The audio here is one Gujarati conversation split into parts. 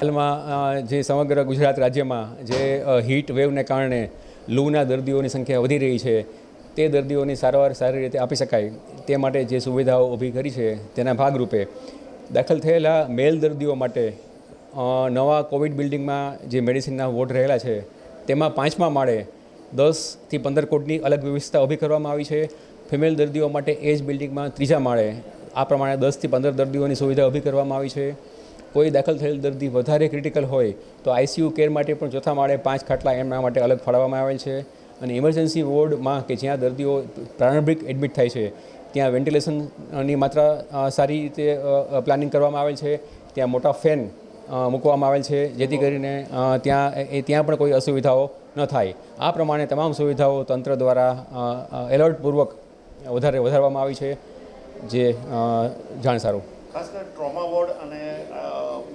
હાલમાં જે સમગ્ર ગુજરાત રાજ્યમાં જે હીટ વેવને કારણે લૂના દર્દીઓની સંખ્યા વધી રહી છે, તે દર્દીઓની સારવાર સારી રીતે આપી શકાય તે માટે જે સુવિધાઓ ઊભી કરી છે તેના ભાગરૂપે દાખલ થયેલા મેલ દર્દીઓ માટે નવા કોવિડ બિલ્ડિંગમાં જે મેડિસિનના વોર્ડ રહેલા છે તેમાં 5મા માળે 10 થી 15 કોટની અલગ વ્યવસ્થા ઊભી કરવામાં આવી છે. ફિમેલ દર્દીઓ માટે એ જ બિલ્ડિંગમાં 3જા માળે આ પ્રમાણે 10 થી 15 દર્દીઓની સુવિધા ઊભી કરવામાં આવી છે. કોઈ દાખલ થયેલ દર્દી વધારે ક્રિટિકલ હોય તો આઈસીયુ કેર માટે પણ 4થા માળે 5 ખાટલા એમના માટે અલગ ફાળવવામાં આવેલ છે. અને ઇમરજન્સી વોર્ડમાં કે જ્યાં દર્દીઓ પ્રારંભિક એડમિટ થાય છે ત્યાં વેન્ટિલેશનની માત્રા સારી રીતે પ્લાનિંગ કરવામાં આવેલ છે. ત્યાં મોટા ફેન મૂકવામાં આવેલ છે જેથી કરીને ત્યાં પણ કોઈ અસુવિધાઓ ન થાય. આ પ્રમાણે તમામ સુવિધાઓ તંત્ર દ્વારા એલર્ટપૂર્વક વધારવામાં આવી છે, જે જાણ સારું. ખાસ કરીને ટ્રોમા વોર્ડ અને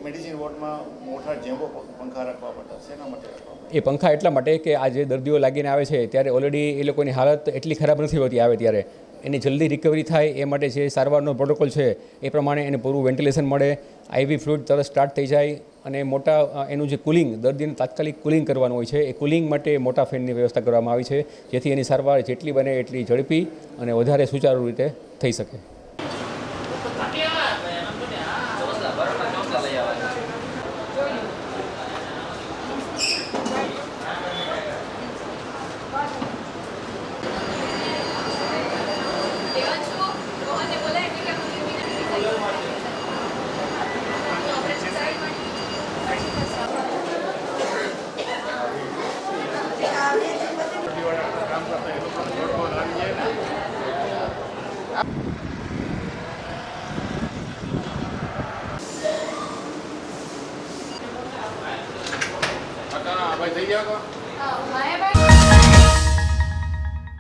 મેડિસિન વોર્ડમાં મોટા જેમ્બો પંખા રાખવા પડતા છે. એના માટે એ પંખા એટલા માટે કે આ જે દર્દીઓ લાગીને આવે છે ત્યારે ઓલરેડી એ લોકોની હાલત એટલી ખરાબ નથી હોતી આવે ત્યારે એની જલ્દી રિકવરી થાય એ માટે જે સારવારનો પ્રોટોકોલ છે એ પ્રમાણે એને પૂરું વેન્ટિલેશન મળે, આઈવી ફ્લુઇડ તરત સ્ટાર્ટ થઈ જાય અને મોટા એનું જે કુલિંગ દર્દીને તાત્કાલિક કુલિંગ કરવાનું હોય છે એ કુલિંગ માટે મોટા ફેનની વ્યવસ્થા કરવામાં આવી છે જેથી એની સારવાર જેટલી બને એટલી ઝડપી અને વધારે સુચારુ રીતે થઈ શકે. ભાઈ થઈ જાવ તો